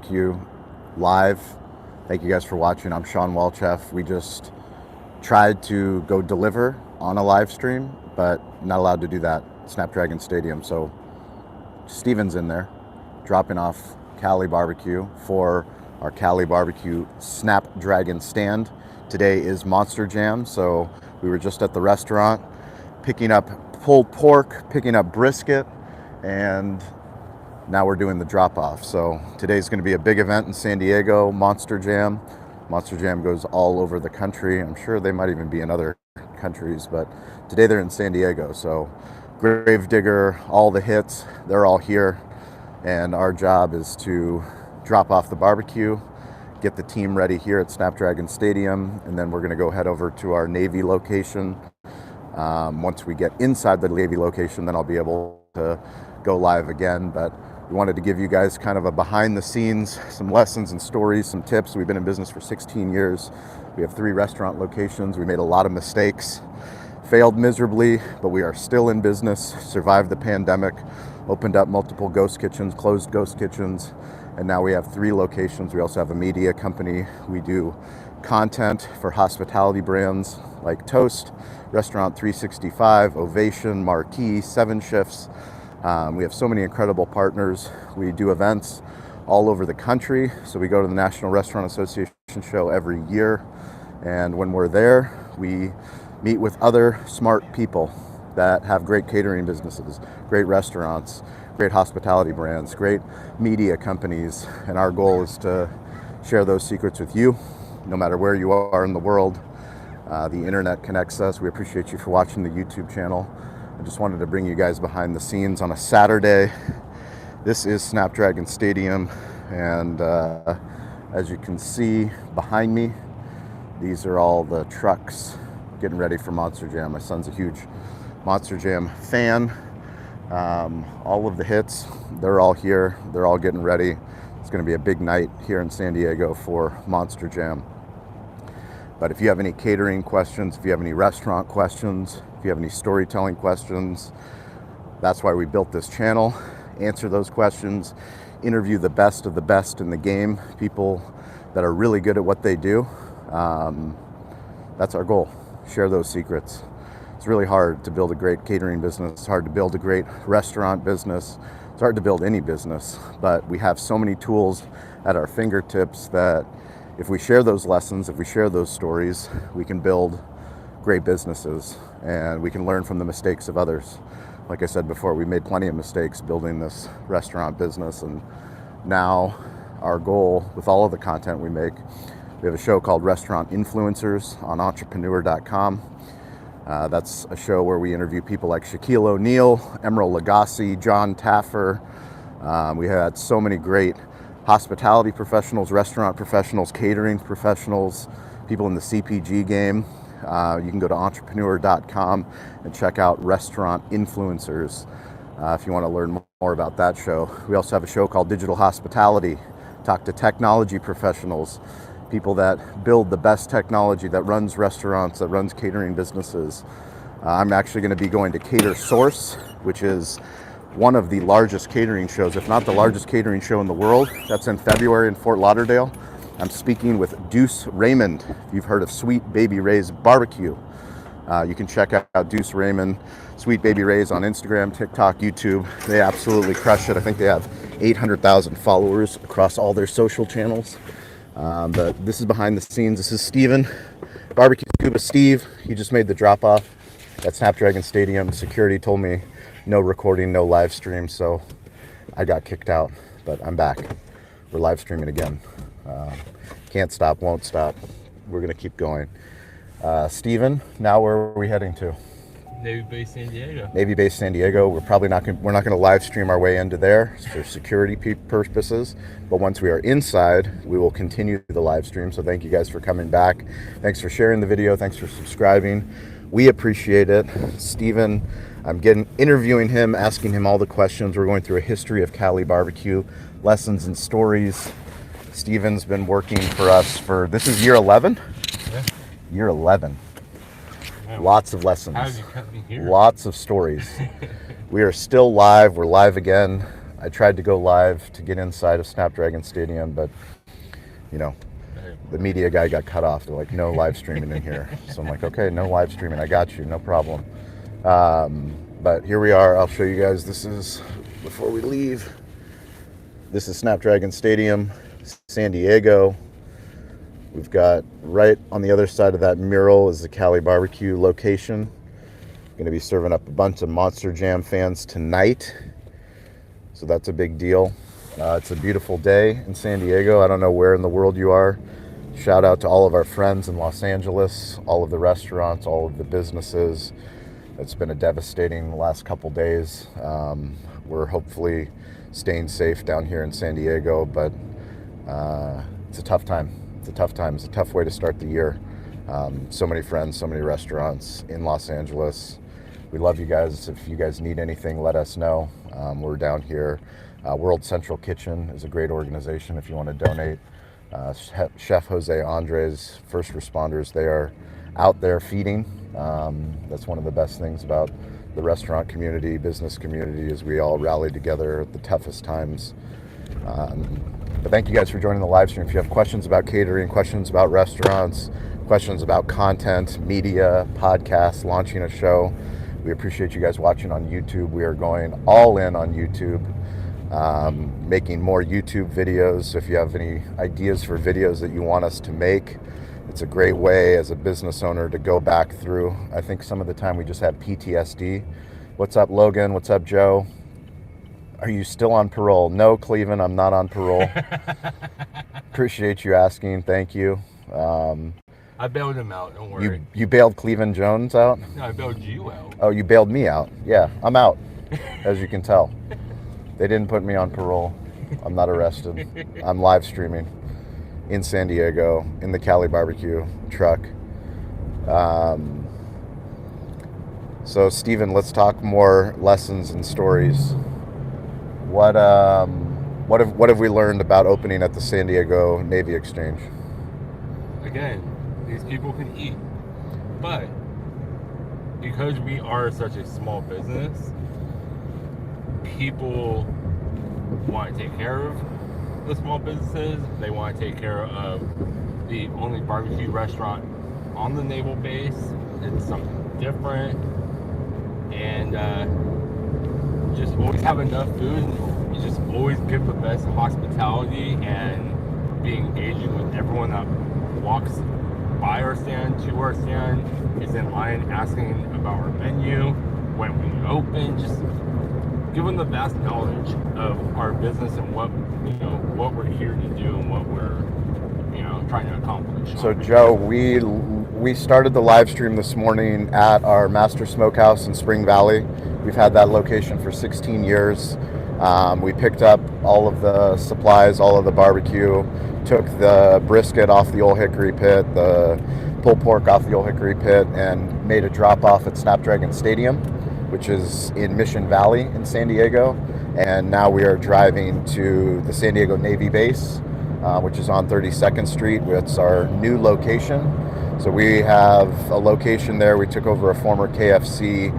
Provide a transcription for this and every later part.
BBQ live. Thank you guys for watching. I'm Shawn Walchef. We just tried to go deliver on a live stream, but not allowed to do that. Snapdragon Stadium. So Steven's in there dropping off Cali BBQ for our Cali BBQ Snapdragon stand. Today is Monster Jam, so we were just at the restaurant picking up pulled pork, picking up brisket, and now we're doing the drop-off. So today's going to be a big event in San Diego, Monster Jam. Monster Jam goes all over the country. I'm sure they might even be in other countries, but today they're in San Diego. So Gravedigger, all the hits, they're all here. And our job is to drop off the barbecue, get the team ready here at Snapdragon Stadium, and then we're going to go head over to our Navy location. Once we get inside the Navy location, then I'll be able to go live again. But we wanted to give you guys kind of a behind the scenes, some lessons and stories, some tips. We've been in business for 16 years. We have 3 restaurant locations. We made a lot of mistakes, failed miserably, but we are still in business, survived the pandemic, opened up multiple ghost kitchens, closed ghost kitchens, and now we have 3 locations. We also have a media company. We do content for hospitality brands like Toast, Restaurant 365, Ovation, Marquee, 7 Shifts. We have so many incredible partners. We do events all over the country. So we go to the National Restaurant Association show every year. And when we're there, we meet with other smart people that have great catering businesses, great restaurants, great hospitality brands, great media companies. And our goal is to share those secrets with you, no matter where you are in the world. The internet connects us. We appreciate you for watching the YouTube channel. I just wanted to bring you guys behind the scenes on a Saturday. This is Snapdragon Stadium, and as you can see behind me, these are all the trucks getting ready for Monster Jam. My son's a huge Monster Jam fan. All of the hits, they're all here. They're all getting ready. It's going to be a big night here in San Diego for Monster Jam. But if you have any catering questions, if you have any restaurant questions, if you have any storytelling questions, that's why we built this channel. Answer those questions, interview the best of the best in the game, people that are really good at what they do. That's our goal. Share those secrets. It's really hard to build a great catering business. It's hard to build a great restaurant business. It's hard to build any business, but we have so many tools at our fingertips that if we share those lessons, if we share those stories, we can build great businesses and we can learn from the mistakes of others. Like I said before, we made plenty of mistakes building this restaurant business, and now our goal with all of the content we make, we have a show called Restaurant Influencers on entrepreneur.com. That's a show where we interview people like Shaquillle O'Neal, Emeril Lagasse, John Taffer. We had so many great hospitality professionals, restaurant professionals, catering professionals, people in the CPG game. You can go to entrepreneur.com and check out Restaurant Influencers if you want to learn more about that show. We also have a show called Digital Hospitality. Talk to technology professionals, people that build the best technology, that runs restaurants, that runs catering businesses. I'm actually going to be going to Cater Source, which is one of the largest catering shows, if not the largest catering show in the world. That's in February in Fort Lauderdale. I'm speaking with Deuce Raymond. If you've heard of Sweet Baby Ray's Barbecue, you can check out Deuce Raymond, Sweet Baby Ray's on Instagram, TikTok, YouTube. They absolutely crush it. I think they have 800,000 followers across all their social channels. But this is behind the scenes. This is Steven, Barbecue Scuba Steve. He just made the drop off at Snapdragon Stadium. Security told me no recording, no live stream, so I got kicked out, but I'm back. We're live streaming again. Can't stop, won't stop. We're gonna keep going. Steven, now where are we heading to? Navy Base San Diego. Navy Base San Diego. We're not gonna live stream our way into there for security purposes, but once we are inside, we will continue the live stream. So thank you guys for coming back. Thanks for sharing the video. Thanks for subscribing. We appreciate it. Steven, I'm interviewing him, asking him all the questions. We're going through a history of Cali BBQ, lessons and stories. Steven's been working for us this is year 11? Yeah. Year 11. Wow. Lots of lessons. How did you cut me here? Lots of stories. We are still live. We're live again. I tried to go live to get inside of Snapdragon Stadium, but you know, the media guy got cut off. They're like, no live streaming in here. So I'm like, okay, no live streaming. I got you, no problem. But here we are. I'll show you guys. This is, before we leave, this is Snapdragon Stadium, San Diego. We've got right on the other side of that mural is the Cali BBQ location. Going to be serving up a bunch of Monster Jam fans tonight. So that's a big deal. It's a beautiful day in San Diego. I don't know where in the world you are. Shout out to all of our friends in Los Angeles, all of the restaurants, all of the businesses. It's been a devastating last couple days. We're hopefully staying safe down here in San Diego, but it's a tough time. It's a tough time. It's a tough way to start the year. So many friends, so many restaurants in Los Angeles. We love you guys. If you guys need anything, let us know. We're down here. World Central Kitchen is a great organization if you want to donate. Chef Jose Andres, first responders, they are out there feeding. That's one of the best things about the restaurant community, business community, is we all rally together at the toughest times. But thank you guys for joining the live stream. If you have questions about catering, questions about restaurants, questions about content, media, podcasts, launching a show, we appreciate you guys watching on YouTube. We are going all in on YouTube, making more YouTube videos. So if you have any ideas for videos that you want us to make, it's a great way as a business owner to go back through. I think some of the time we just have PTSD. What's up, Logan? What's up, Joe? Are you still on parole? No, Cleveland, I'm not on parole. Appreciate you asking. Thank you. I bailed him out, don't worry. You bailed Cleveland Jones out? No, I bailed you out. Oh, you bailed me out. Yeah, I'm out, as you can tell. They didn't put me on parole. I'm not arrested. I'm live streaming in San Diego in the Cali BBQ truck. So, Steven, let's talk more lessons and stories. What have we learned about opening at the San Diego Navy Exchange? Again, these people can eat, but because we are such a small business, people want to take care of the small businesses. They want to take care of the only barbecue restaurant on the naval base. It's something different, and just always have enough food. And you just always give the best hospitality and be engaging with everyone that walks by our stand, to our stand, is in line asking about our menu, when we open. Just give them the vast knowledge of our business and what we're here to do and what we're trying to accomplish. So Joe, we started the live stream this morning at our Master Smokehouse in Spring Valley. We've had that location for 16 years. We picked up all of the supplies, all of the barbecue, took the brisket off the Old Hickory pit, the pulled pork off the Old Hickory pit, and made a drop off at Snapdragon Stadium, which is in Mission Valley in San Diego. And now we are driving to the San Diego Navy base, which is on 32nd Street. It's our new location. So we have a location there. We took over a former KFC.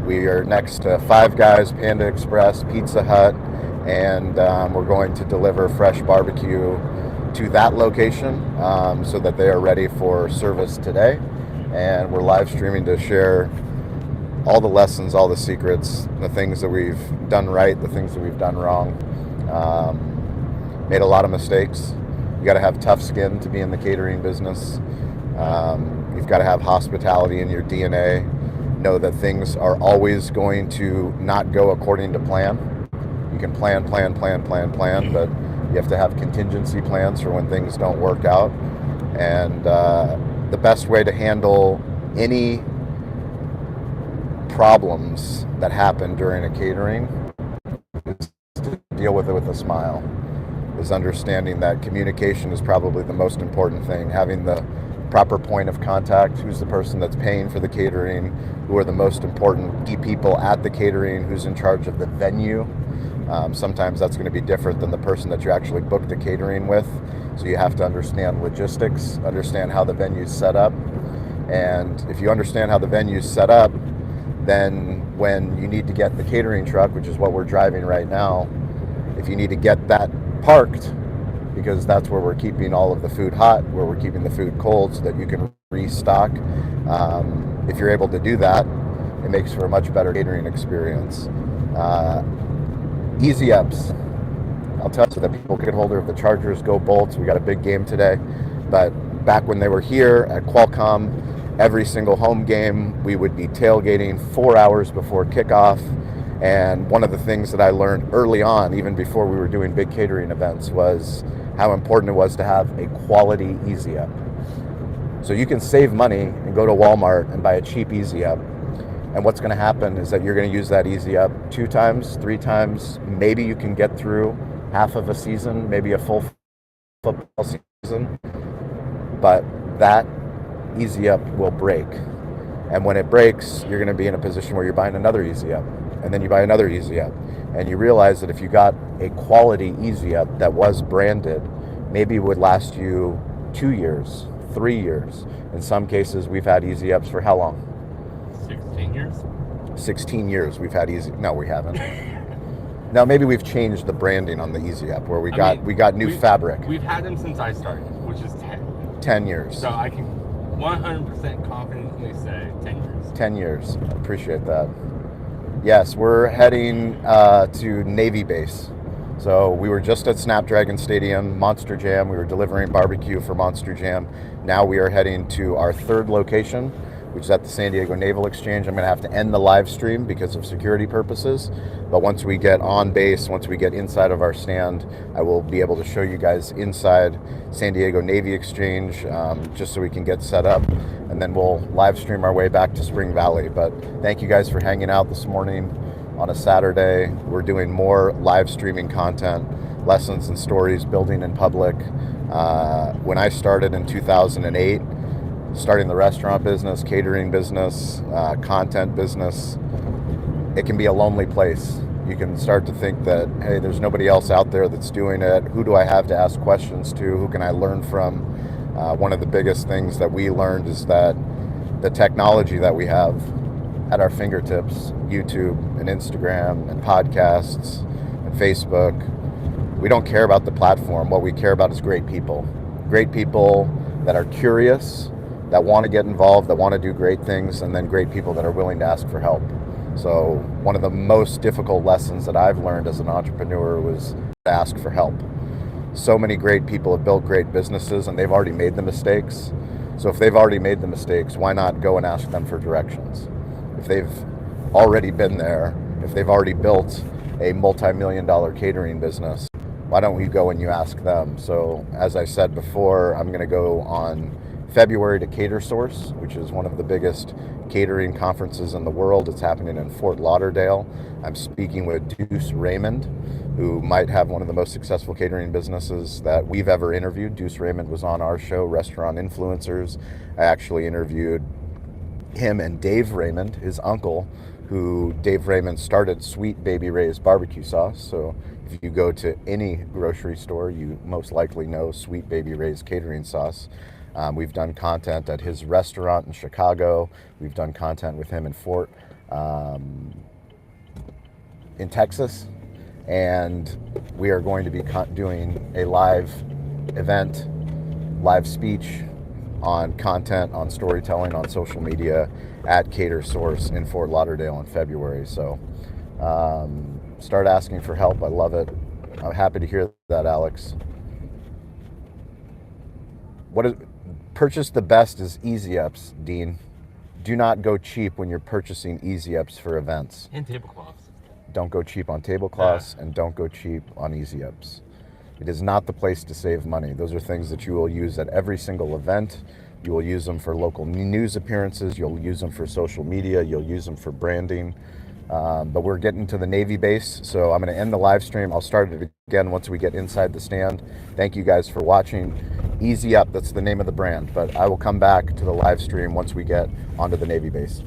We are next to Five Guys, Panda Express, Pizza Hut, and we're going to deliver fresh barbecue to that location so that they are ready for service today. And we're live streaming to share all the lessons, all the secrets, the things that we've done right, the things that we've done wrong. Made a lot of mistakes. You got to have tough skin to be in the catering business. You've got to have hospitality in your DNA. Know that things are always going to not go according to plan. You can plan, but you have to have contingency plans for when things don't work out. And the best way to handle any problems that happen during a catering is to deal with it with a smile. Is understanding that communication is probably the most important thing. Having the proper point of contact, who's the person that's paying for the catering, who are the most important key people at the catering, who's in charge of the venue. Sometimes that's going to be different than the person that you actually booked the catering with. So you have to understand logistics, understand how the venue's set up. And if you understand how the venue's set up, then when you need to get the catering truck, which is what we're driving right now, If you need to get that parked, because that's where we're keeping all of the food hot, where we're keeping the food cold so that you can restock. If you're able to do that, it makes for a much better catering experience. Easy ups. I'll tell you that people get holder of the Chargers Go Bolts. We got a big game today, but back when they were here at Qualcomm, every single home game we would be tailgating 4 hours before kickoff. And one of the things that I learned early on, even before we were doing big catering events, was how important it was to have a quality Easy Up. So you can save money and go to Walmart and buy a cheap Easy Up. And what's going to happen is that you're going to use that Easy Up 2 times, 3 times. Maybe you can get through half of a season, maybe a full football season. But that Easy Up will break. And when it breaks, you're going to be in a position where you're buying another Easy Up. And then you buy another Easy Up. And you realize that if you got a quality Easy Up that was branded, maybe it would last you 2 years, 3 years. In some cases, we've had Easy Ups for how long? 16 years? 16 years we've had Easy. No, we haven't. Now maybe we've changed the branding on the Easy Up where we got new fabric. We've had them since I started, which is 10. 10 years. So I can 100% confidently say 10 years. 10 years. I appreciate that. Yes, we're heading to Navy Base. So we were just at Snapdragon Stadium, Monster Jam. We were delivering barbecue for Monster Jam. Now we are heading to our 3rd location, which is at the San Diego Naval Exchange. I'm going to have to end the live stream because of security purposes. But once we get on base, once we get inside of our stand, I will be able to show you guys inside San Diego Navy Exchange, just so we can get set up. And then we'll live stream our way back to Spring Valley. But thank you guys for hanging out this morning on a Saturday. We're doing more live streaming content, lessons and stories, building in public. When I started in 2008, starting the restaurant business, catering business, content business, it can be a lonely place. You can start to think that, hey, there's nobody else out there that's doing it. Who do I have to ask questions to? Who can I learn from? One of the biggest things that we learned is that the technology that we have at our fingertips, YouTube and Instagram and podcasts and Facebook, we don't care about the platform. What we care about is great people that are curious, that want to get involved, that want to do great things, and then great people that are willing to ask for help. So one of the most difficult lessons that I've learned as an entrepreneur was to ask for help. So many great people have built great businesses and they've already made the mistakes. So if they've already made the mistakes, why not go and ask them for directions? If they've already been there, if they've already built a multi-million-dollar catering business, why don't we go and you ask them? So as I said before, I'm going to go on February to Cater Source, which is one of the biggest catering conferences in the world. It's happening in Fort Lauderdale. I'm speaking with Deuce Raymond, who might have one of the most successful catering businesses that we've ever interviewed. Deuce Raymond was on our show, Restaurant Influencers. I actually interviewed him and Dave Raymond, his uncle, who Dave Raymond started Sweet Baby Ray's barbecue sauce. So if you go to any grocery store, you most likely know Sweet Baby Ray's catering sauce. We've done content at his restaurant in Chicago. We've done content with him in in Texas. And we are going to be doing a live event, live speech on content, on storytelling, on social media at Cater Source in Fort Lauderdale in February. So start asking for help. I love it. I'm happy to hear that, Alex. Purchase the best is Easy Ups, Dean. Do not go cheap when you're purchasing Easy Ups for events. And tablecloths. Don't go cheap on tablecloths, and don't go cheap on Easy Ups. It is not the place to save money. Those are things that you will use at every single event. You will use them for local news appearances. You'll use them for social media. You'll use them for branding. But we're getting to the Navy base, so I'm going to end the live stream. I'll start it again once we get inside the stand. Thank you guys for watching. Easy Up, that's the name of the brand. But I will come back to the live stream once we get onto the Navy base.